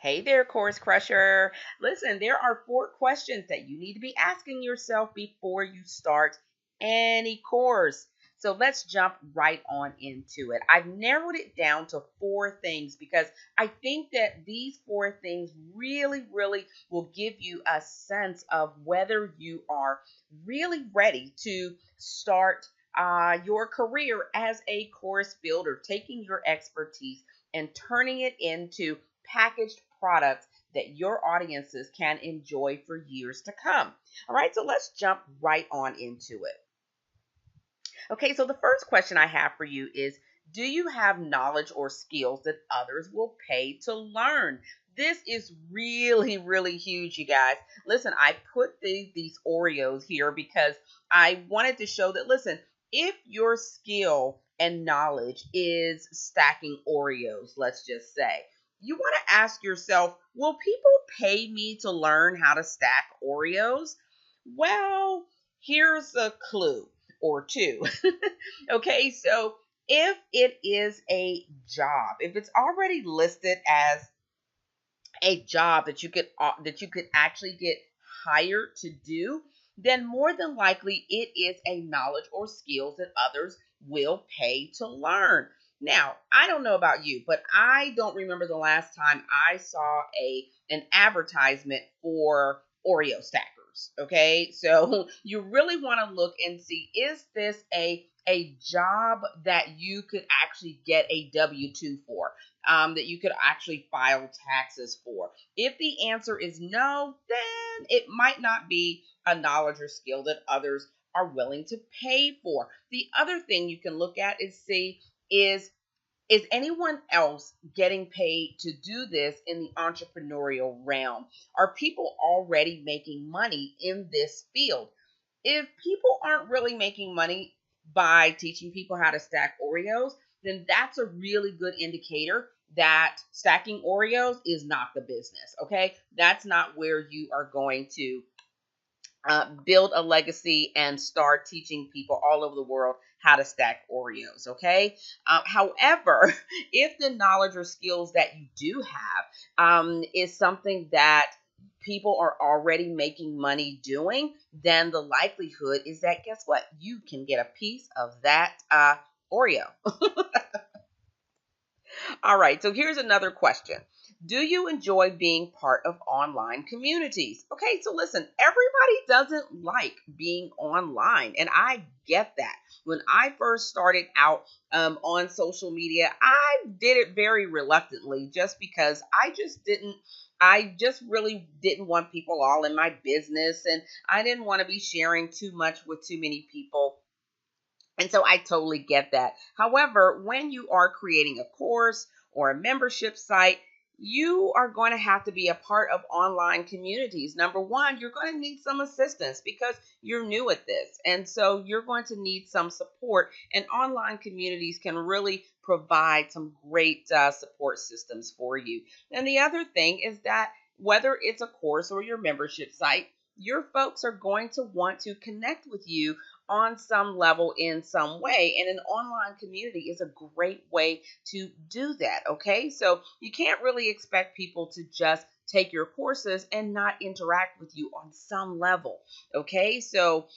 Hey there, Course Crusher. Listen, there are four questions that you need to be asking yourself before you start any course. So let's jump right on into it. I've narrowed it down to four things because I think that these four things really will give you a sense of whether you are really ready to start your career as a course builder, taking your expertise and turning it into packaged products that your audiences can enjoy for years to come. All right, so let's jump right on into it. Okay, so the first question I have for you is, do you have knowledge or skills that others will pay to learn? This is really huge, you guys. Listen, I put these Oreos here because I wanted to show that, listen, if your skill and knowledge is stacking Oreos, let's just say, you want to ask yourself, will people pay me to learn how to stack Oreos? Well, here's a clue or two. Okay, so if it is a job, if it's already listed as a job that you could actually get hired to do, then more than likely it is a knowledge or skills that others will pay to learn. Now, I don't know about you, but I don't remember the last time I saw a an advertisement for Oreo stackers. Okay, so you really want to look and see, is this a job that you could actually get a W-2 for? That you could actually file taxes for. If the answer is no, then it might not be a knowledge or skill that others are willing to pay for. The other thing you can look at is see, is anyone else getting paid to do this in the entrepreneurial realm? Are people already making money in this field? If people aren't really making money by teaching people how to stack Oreos, then that's a really good indicator that stacking Oreos is not the business. Okay. That's not where you are going to build a legacy and start teaching people all over the world how to stack Oreos. Okay. However, if the knowledge or skills that you do have is something that people are already making money doing, then the likelihood is that, guess what? You can get a piece of that Oreo. All right, so here's another question. Do you enjoy being part of online communities? Okay, so listen, everybody doesn't like being online, and I get that. When I first started out on social media, I did it very reluctantly just because I just really didn't want people all in my business, and I didn't want to be sharing too much with too many people, and so I totally get that. However, when you are creating a course or a membership site, you are going to have to be a part of online communities. Number one, you're going to need some assistance because you're new at this. And so you're going to need some support. And online communities can really provide some great support systems for you. And the other thing is that whether it's a course or your membership site, your folks are going to want to connect with you on some level in some way. And an online community is a great way to do that. Okay. So you can't really expect people to just take your courses and not interact with you on some level. Okay. So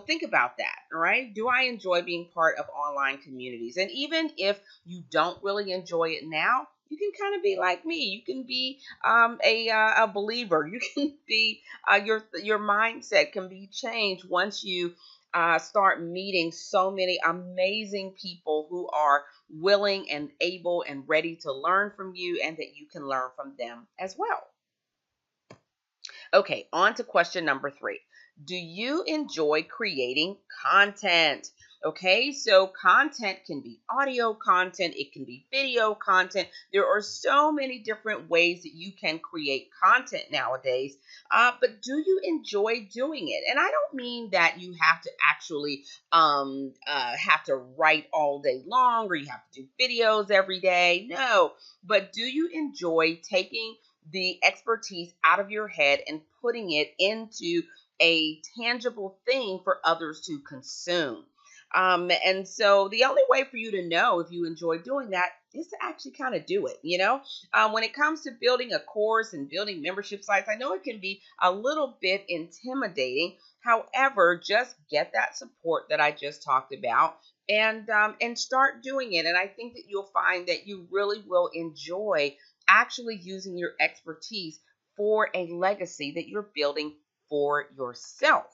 think about that. All right. Do I enjoy being part of online communities? And even if you don't really enjoy it now, you can kind of be like me. You can be a believer. You can be your mindset can be changed once you start meeting so many amazing people who are willing and able and ready to learn from you, and that you can learn from them as well. Okay, on to question number three. Do you enjoy creating content? Okay, so content can be audio content, it can be video content. There are so many different ways that you can create content nowadays. But do you enjoy doing it? And I don't mean that you have to actually have to write all day long, or you have to do videos every day. No, but do you enjoy taking the expertise out of your head and putting it into a tangible thing for others to consume? And so the only way for you to know if you enjoy doing that is to actually kind of do it. When it comes to building a course and building membership sites, I know it can be a little bit intimidating. However, just get that support that I just talked about and start doing it. And I think that you'll find that you really will enjoy actually using your expertise for a legacy that you're building for yourself.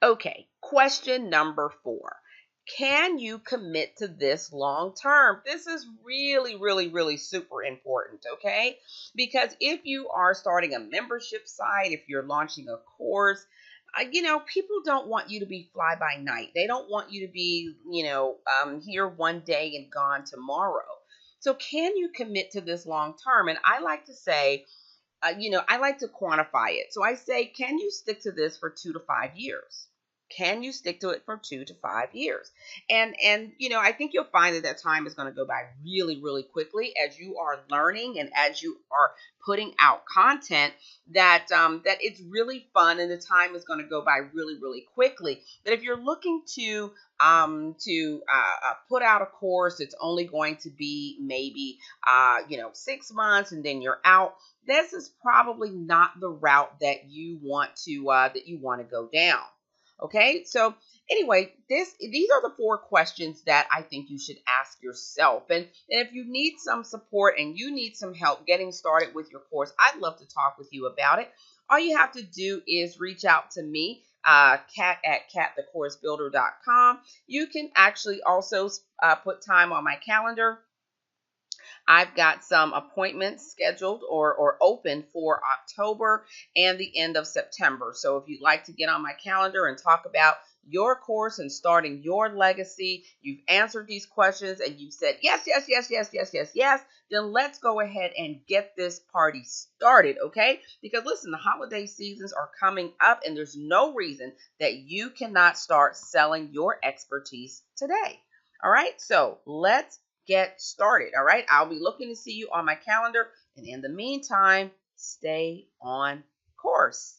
Okay, question number 4. Can you commit to this long term? This is really, really, really super important, okay? Because if you are starting a membership site, if you're launching a course, people don't want you to be fly by night. They don't want you to be, here one day and gone tomorrow. So, can you commit to this long term? And I like to say, I like to quantify it. So I say, can you stick to this for 2 to 5 years? Can you stick to it for 2 to 5 years? And I think you'll find that time is going to go by really, really quickly as you are learning and as you are putting out content that it's really fun and the time is going to go by really, really quickly. That if you're looking to put out a course, it's only going to be maybe 6 months and then you're out. This is probably not the route that you want to go down. Okay, so anyway, these are the 4 questions that I think you should ask yourself. And if you need some support and you need some help getting started with your course, I'd love to talk with you about it. All you have to do is reach out to me, Kat at katthecoursebuilder.com. You can actually also put time on my calendar. I've got some appointments scheduled or open for October and the end of September. So if you'd like to get on my calendar and talk about your course and starting your legacy, you've answered these questions and you've said yes, yes, yes, yes, yes, yes, yes, then let's go ahead and get this party started, okay? Because listen, the holiday seasons are coming up and there's no reason that you cannot start selling your expertise today. All right, so let's get started. All right, I'll be looking to see you on my calendar. And in the meantime, stay on course.